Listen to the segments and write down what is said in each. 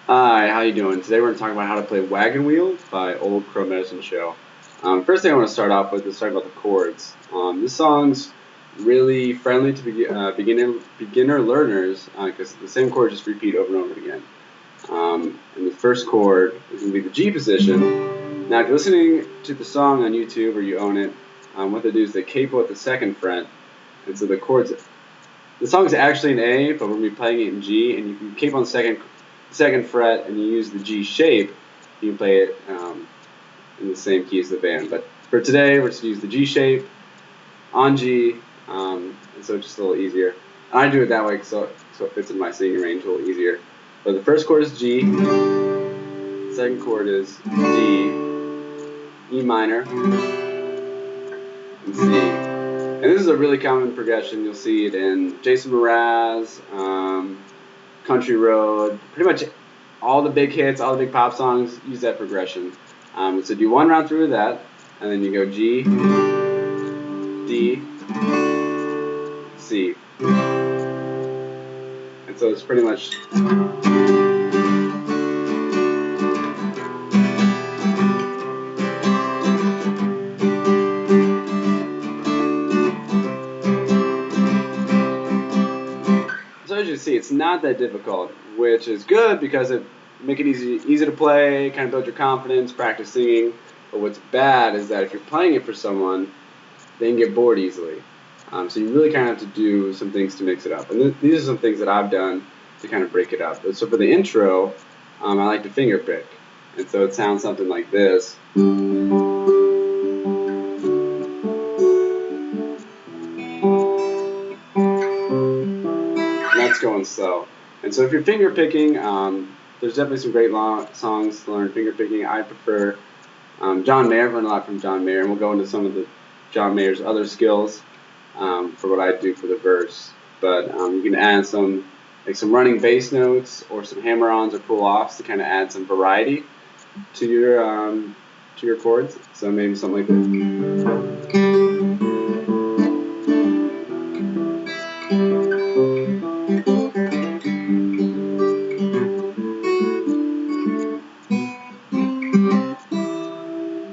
Hi, how you doing? Today we're going to talk about how to play Wagon Wheel by Old Crow Medicine Show. First thing I want to start off with is talk about the chords. This song's really friendly to beginner learners because the same chords just repeat over and over again. And the first chord is going to be the G position. Now, if you're listening to the song on YouTube or you own it, what they do is they capo at the second fret, and so the song's actually in A, but we're going to be playing it in G, and you can capo on the second fret and you use the G shape, you can play it in the same key as the band. But for today, we're just going to use the G shape on G, and so it's just a little easier. And I do it that way so it fits in my singing range a little easier. But the first chord is G, the second chord is D, E minor, and C. And this is a really common progression. You'll see it in Jason Mraz, Country Road, pretty much all the big hits, all the big pop songs use that progression. So do one round through that, and then you go G, D, C. And so it's pretty much so as you see, it's not that difficult, which is good because it make it easy to play, kind of build your confidence, practice singing. But what's bad is that if you're playing it for someone, they can get bored easily. So you really kind of have to do some things to mix it up. And these are some things that I've done to kind of break it up. So for the intro, I like to finger pick. And so it sounds something like this. That's going slow. And so if you're finger picking, there's definitely some great songs to learn finger picking. I prefer John Mayer. I've learned a lot from John Mayer, and we'll go into some of the John Mayer's other skills for what I do for the verse. But you can add some running bass notes or some hammer-ons or pull-offs to kind of add some variety to your chords. So maybe something like this.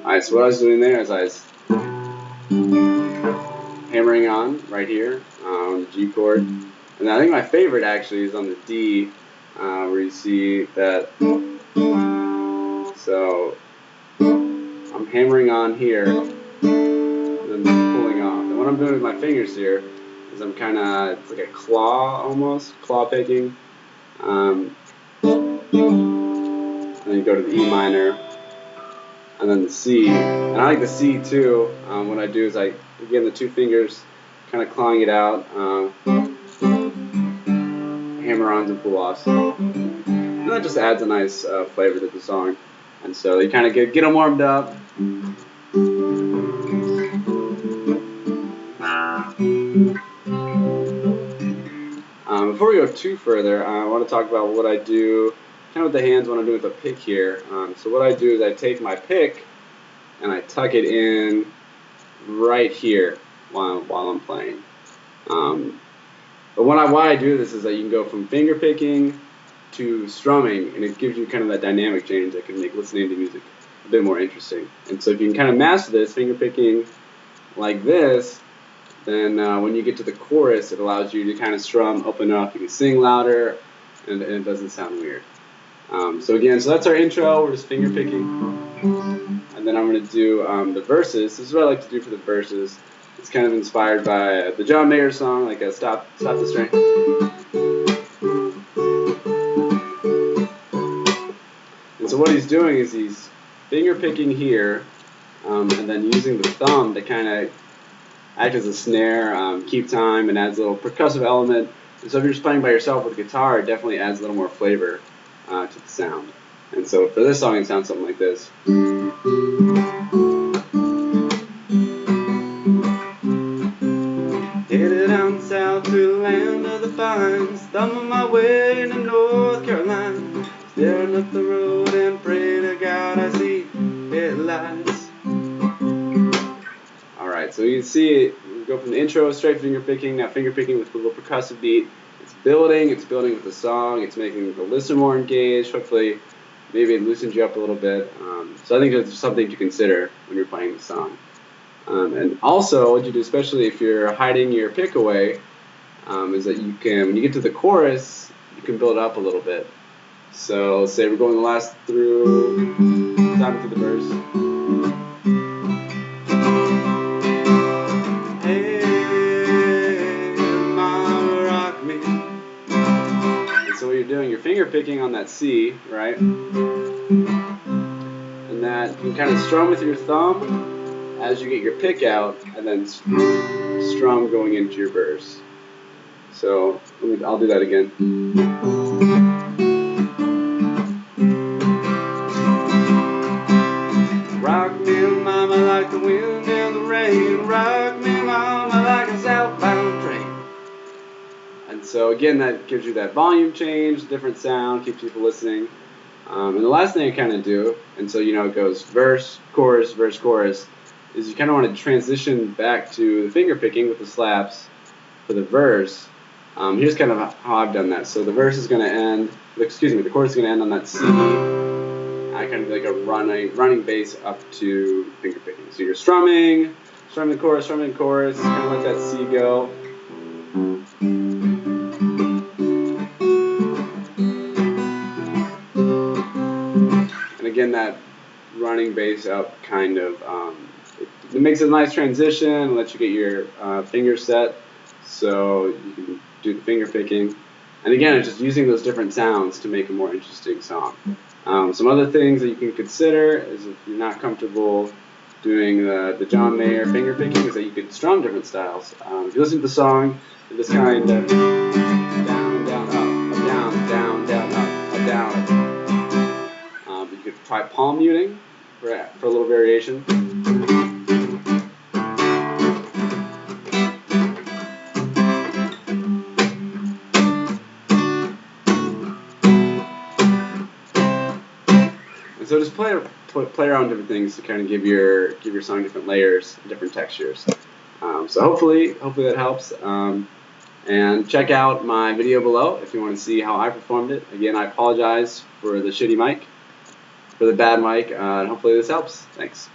Alright, so what I was doing there is I was hammering on right here on the G chord. And I think my favorite actually is on the D, where you see that. So I'm hammering on here, and then pulling off. And what I'm doing with my fingers here is I'm kind of, it's like a claw almost, claw picking. And then you go to the E minor, and then the C. And I like the C too. What I do is again, the two fingers kind of clawing it out, hammer-ons and pull-offs. And that just adds a nice flavor to the song. And so you kind of get them warmed up. Before we go too further, I want to talk about what I do kind of with the hands when I'm doing the pick here. So what I do is I take my pick and I tuck it in right here while I'm playing. But why I do this is that you can go from finger picking to strumming, and it gives you kind of that dynamic change that can make listening to music a bit more interesting. And so if you can kind of master this, finger picking like this, then when you get to the chorus, it allows you to kind of strum, open up, you can sing louder, and it doesn't sound weird. So that's our intro. We're just finger picking. And then I'm going to do the verses. This is what I like to do for the verses. It's kind of inspired by the John Mayer song, like a Stop the Strain. And so what he's doing is he's finger picking here, and then using the thumb to kind of act as a snare, keep time, and adds a little percussive element. And so if you're just playing by yourself with guitar, it definitely adds a little more flavor to the sound. And so for this song, it sounds something like this. Headed down south to the land of the pines, thumbing my way to North Carolina, staring up the road and pray to God I see headlights. Alright, so you can see it, we go from the intro, straight finger picking, now finger picking with a little percussive beat. It's building with the song, it's making the listener more engaged, hopefully maybe it loosens you up a little bit. So I think it's something to consider when you're playing the song. And also, what you do, especially if you're hiding your pick away, is that you can, when you get to the chorus, you can build up a little bit. So say we're going the last time through the verse. Hey, mama, rock me. And so what you're doing, you're finger picking on that C, right? And that you can kind of strum with your thumb as you get your pick out, and then strum going into your verse. So I'll do that again. Rock me, mama, like the wind and the rain. Rock me, mama, like a southbound train. And so again, that gives you that volume change, different sound, keeps people listening. And the last thing I kind of do, and so it goes verse, chorus, is you kind of want to transition back to the finger picking with the slaps for the verse. Here's kind of how I've done that. So the verse is going to end, the chorus is going to end on that C. I kind of do like a running bass up to finger picking. So you're strumming the chorus, kind of let that C go. And again, that running bass up kind of, it makes a nice transition, lets you get your fingers set so you can do the finger picking. And again, it's just using those different sounds to make a more interesting song. Some other things that you can consider is if you're not comfortable doing the John Mayer finger picking, is that you could strum different styles. If you listen to the song, this kind of down, down, up, down, down, down, up, down. You could try palm muting for a little variation. So just play around different things to kind of give your song different layers, different textures. So hopefully that helps. And check out my video below if you want to see how I performed it. Again, I apologize for the shitty mic, for the bad mic, and hopefully this helps. Thanks.